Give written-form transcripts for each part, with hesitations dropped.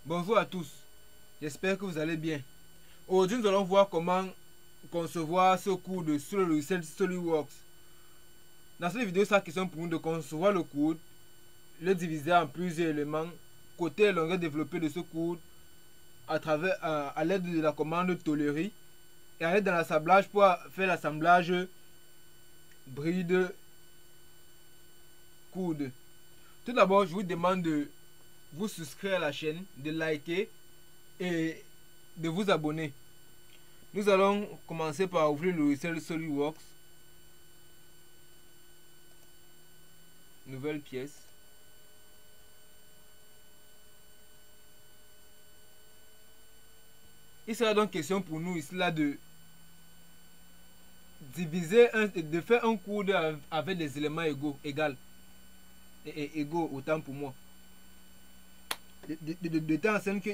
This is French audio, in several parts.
Bonjour à tous, j'espère que vous allez bien. Aujourd'hui, nous allons voir comment concevoir ce code sur le logiciel SolidWorks. Dans cette vidéo, c'est la question pour nous de concevoir le code, le diviser en plusieurs éléments, côté et longueur développée de ce code à l'aide de la commande tolérer et à l'aide de l'assemblage pour faire l'assemblage bride code. Tout d'abord, je vous demande de vous souscrire à la chaîne, de liker et de vous abonner. Nous allons commencer par ouvrir le logiciel SolidWorks. Nouvelle pièce. Il sera donc question pour nous ici là de de faire un code avec des éléments égaux, et égaux autant pour moi. De temps en temps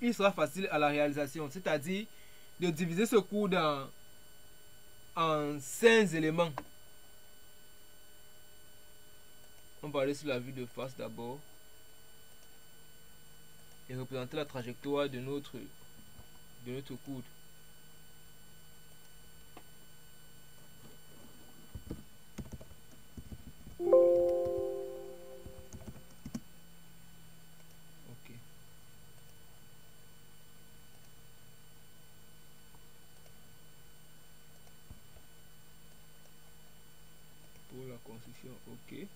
il sera facile à la réalisation, c'est-à-dire de diviser ce code en 5 éléments. On va aller sur la vue de face d'abord et représenter la trajectoire de notre code. Ok. Pour la construction, ok.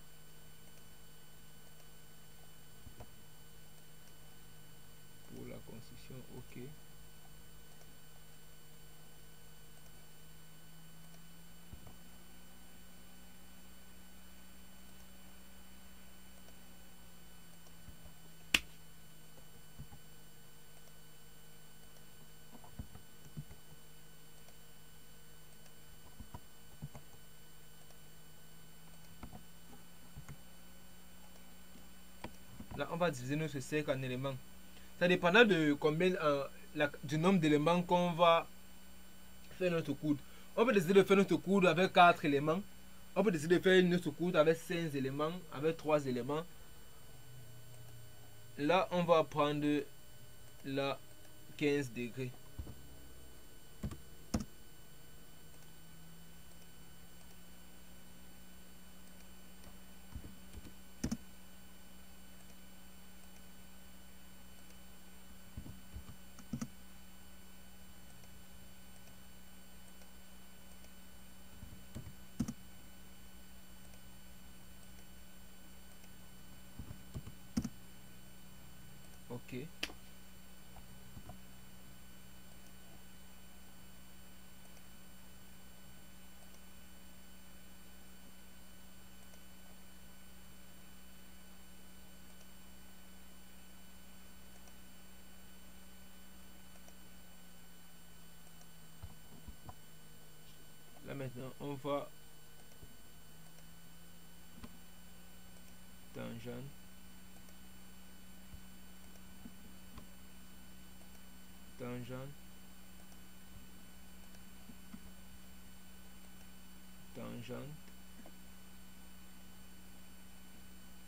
Pour la construction, ok. Là, on va diviser notre cercle en éléments. Ça dépendra de combien, du nombre d'éléments qu'on va faire notre code. On peut décider de faire notre code avec 4 éléments. On peut décider de faire notre code avec 5 éléments, avec 3 éléments. Là, on va prendre la 15 degrés. Ok. Là maintenant, on va tangente. Tangente. Tangente.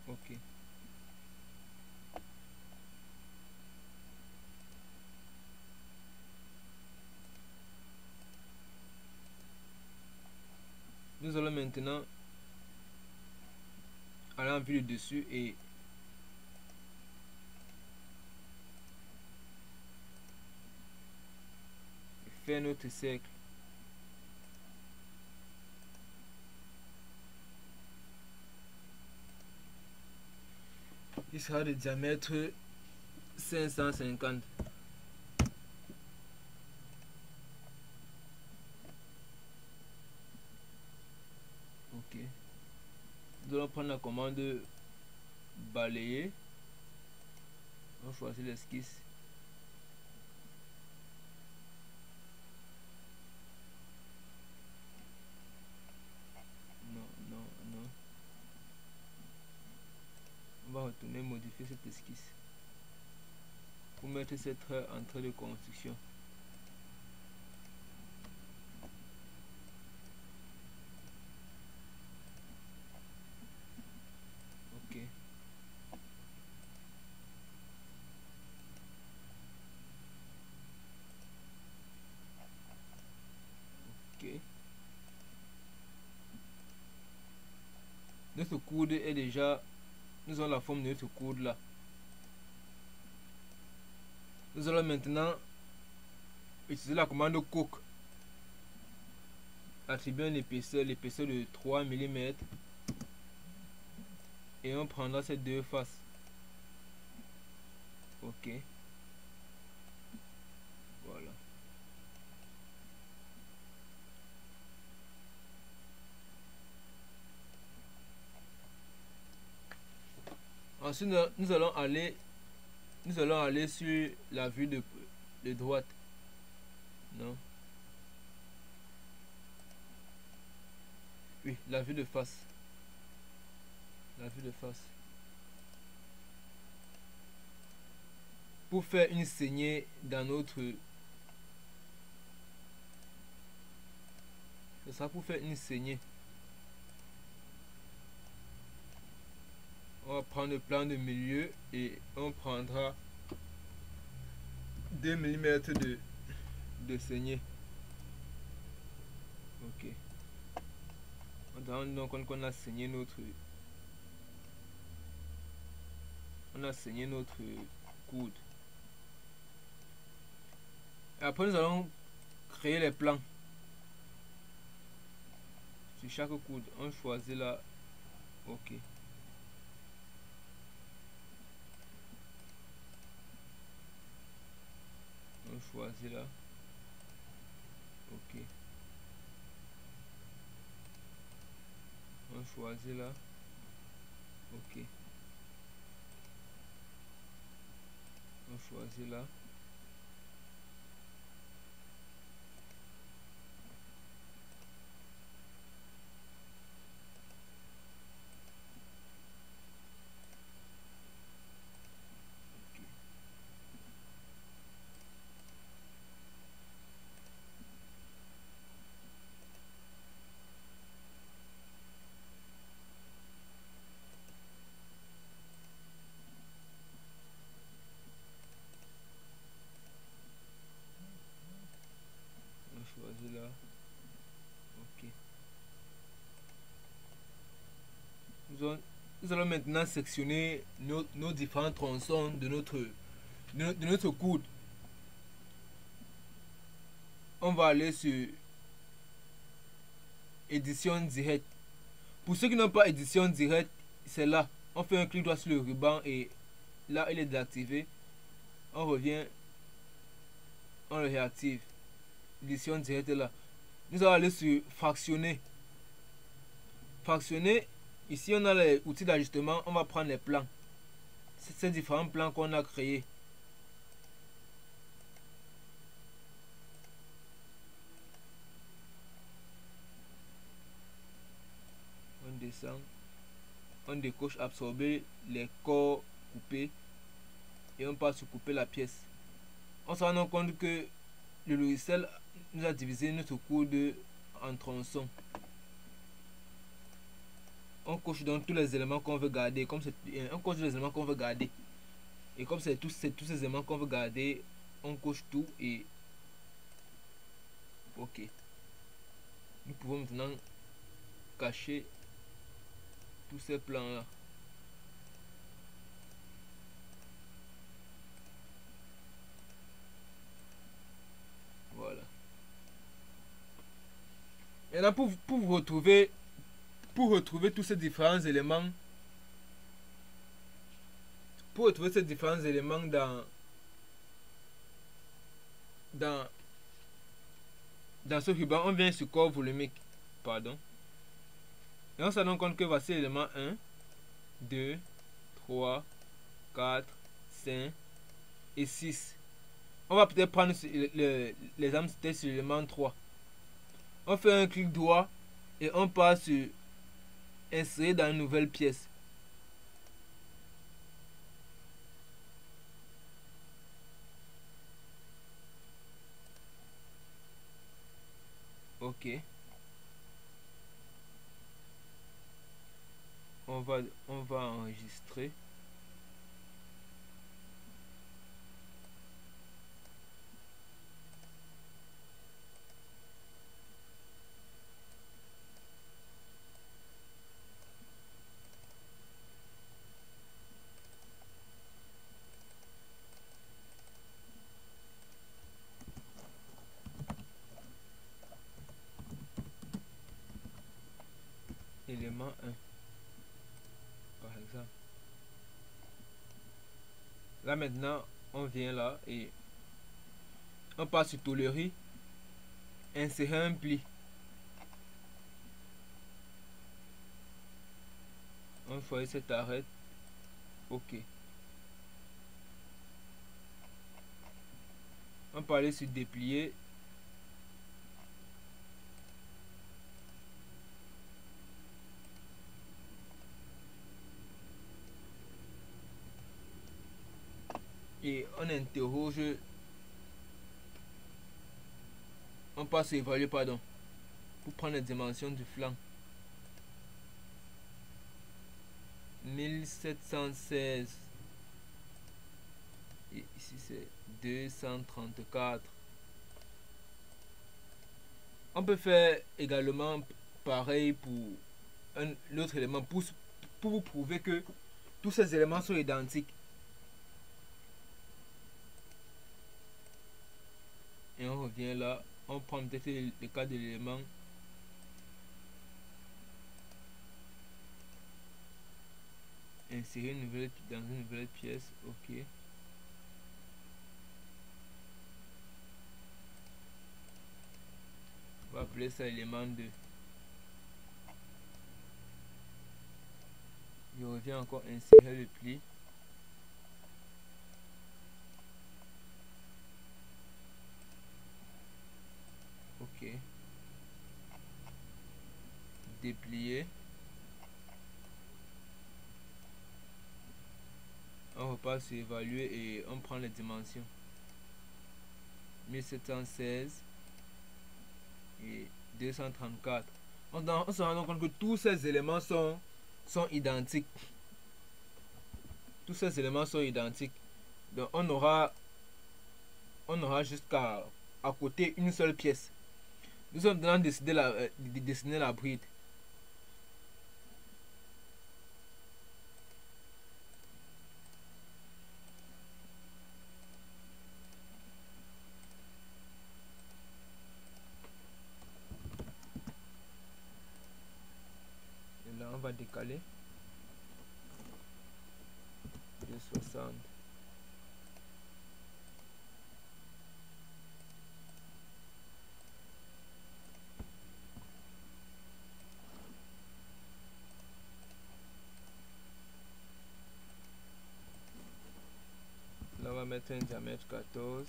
Ok. Nous allons maintenant aller en vue dessus et faire notre cercle. Il sera de diamètre 550. Ok. Nous allons prendre la commande balayer. On va choisir l'esquisse. Non, non, non. On va retourner modifier cette esquisse pour mettre cette entrée de construction. Ok. notre coude est déjà... Nous avons la forme de notre coude là. Nous allons maintenant utiliser la commande coque. Attribuer l'épaisseur de 3 mm. Et on prendra ces deux faces. Ok. Voilà. Ensuite, nous allons aller sur la vue de droite. Non. Oui, la vue de face. La vue de face. Pour faire une saignée dans notre... Ce sera pour faire une saignée. On va prendre le plan de milieu et on prendra 2 mm de saignée. Ok. On se rend donc compte qu'on a saigné notre... On a saigné notre coude. Et après nous allons créer les plans. Sur chaque coude, on choisit là. Ok. On choisit là. Ok. On choisit là. Ok. On choisit là. On choisit là. Ok. Nous allons maintenant sectionner nos différents tronçons de notre coude. On va aller sur édition directe. Pour ceux qui n'ont pas édition directe, c'est là. On fait un clic droit sur le ruban et là il est désactivé. On revient, on le réactive. Édition directe est là. Nous allons aller sur fractionner. Fractionner, ici on a les outils d'ajustement. On va prendre les plans. Ces différents plans qu'on a créés. On descend. On décoche absorber les corps coupés. Et on passe sur couper la pièce. On se rend compte que le logiciel nous a divisé notre coude en tronçons. On coche donc tous les éléments qu'on veut garder. Comme on coche les éléments qu'on veut garder. Et comme c'est tous ces éléments qu'on veut garder, on coche tout et ok. Nous pouvons maintenant cacher tous ces plans là. Voilà. Maintenant pour retrouver tous ces différents éléments, dans ce ruban, on vient sur corps volumique. Pardon. Et on se rend compte que voici l'élément 1, 2, 3, 4, 5 et 6. On va peut-être prendre l'exemple c'était sur l'élément 3. On fait un clic droit et on passe sur insérer dans une nouvelle pièce. Ok. On va enregistrer. élément 1 par exemple. Là maintenant on vient là et on passe sur tôlerie, insérer un pli. On choisit cet arrêt, ok. On peut aller sur déplier. Et on interroge, on passe évaluer pardon, pour prendre les dimensions du flanc. 1716 et ici c'est 234. On peut faire également pareil pour un autre élément pour vous prouver que tous ces éléments sont identiques. Et on revient là, on prend peut-être le cas de l'élément. Insérer une nouvelle dans une nouvelle pièce, ok. On va appeler ça élément 2. Je reviens encore insérer le pli. Ok. Déplier. On repasse sur évaluer et on prend les dimensions. 1716 et 234. On se rend compte que tous ces éléments sont identiques. Tous ces éléments sont identiques. Donc on aura jusqu'à à côté une seule pièce. Nous sommes maintenant dessiner la bride. Et là on va décaler de 60. Là on va mettre un diamètre 14.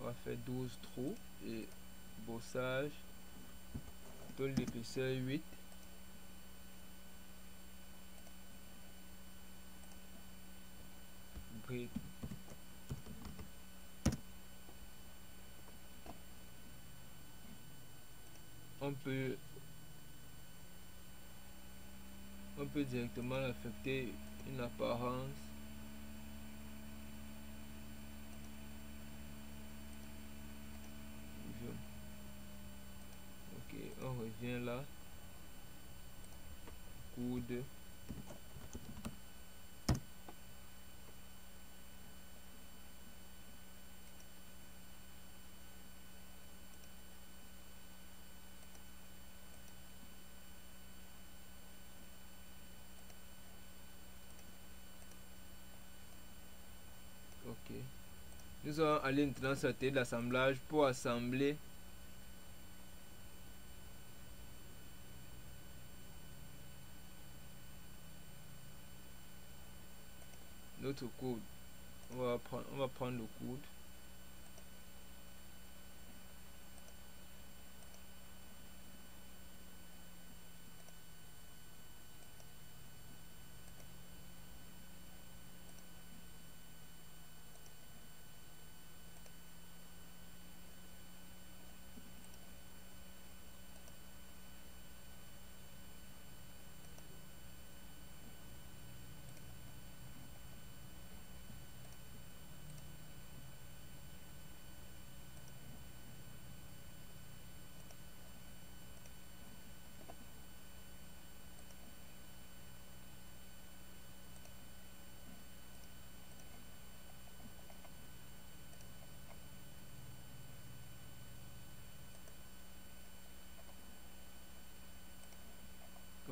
On va faire 12 trous et bossage, tôle d'épaisseur 8. Bride. On peut directement affecter une apparence. Ok, on revient là. Coude. Ok. Nous allons aller maintenant sortir de l'assemblage pour assembler notre coude. On va prendre le coude.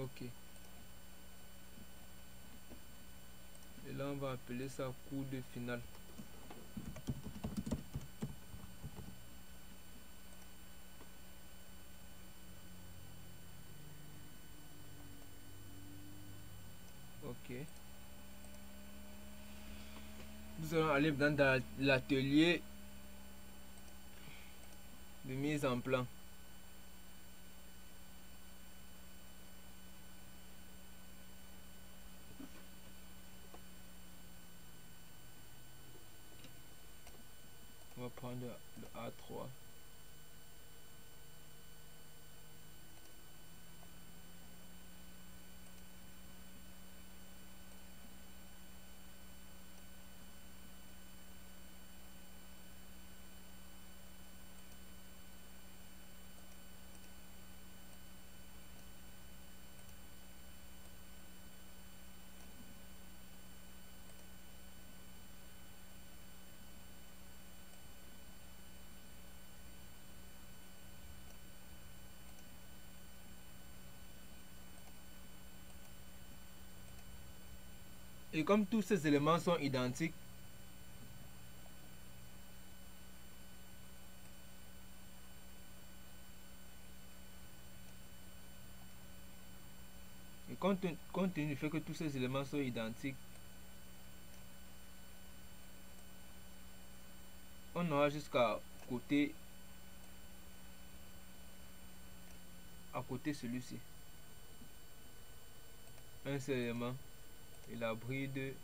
Ok. Et là, on va appeler ça coude final. Ok. Nous allons aller dans l'atelier de mise en plan. On va prendre le A3. Et comme tous ces éléments sont identiques, et compte tenu du fait que tous ces éléments sont identiques, on aura jusqu'à côté celui-ci. Un seul élément et la bride et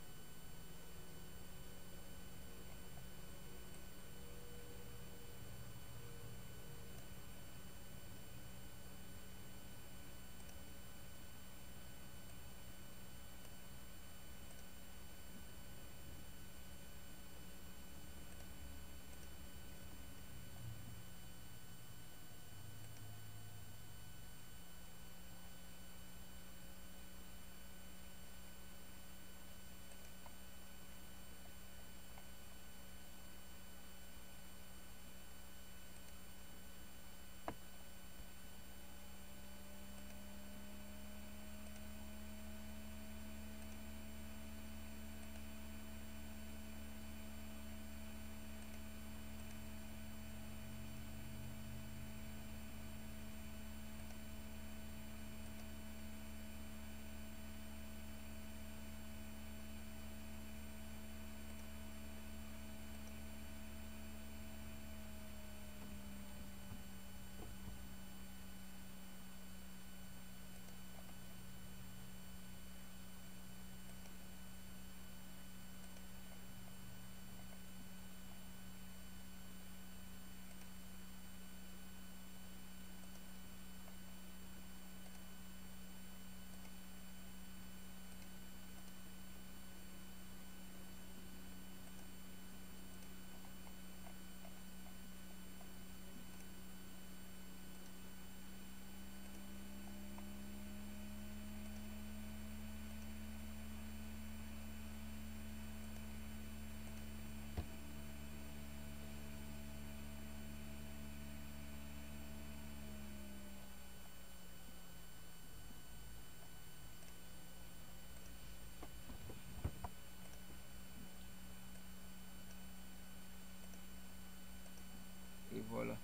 voilà.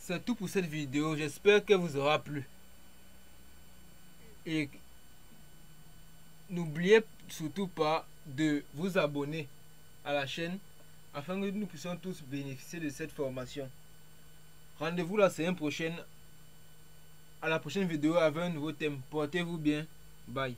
C'est tout pour cette vidéo, j'espère qu'elle vous aura plu. Et n'oubliez surtout pas de vous abonner à la chaîne afin que nous puissions tous bénéficier de cette formation. Rendez-vous la semaine prochaine à la prochaine vidéo avec un nouveau thème. Portez-vous bien. Bye.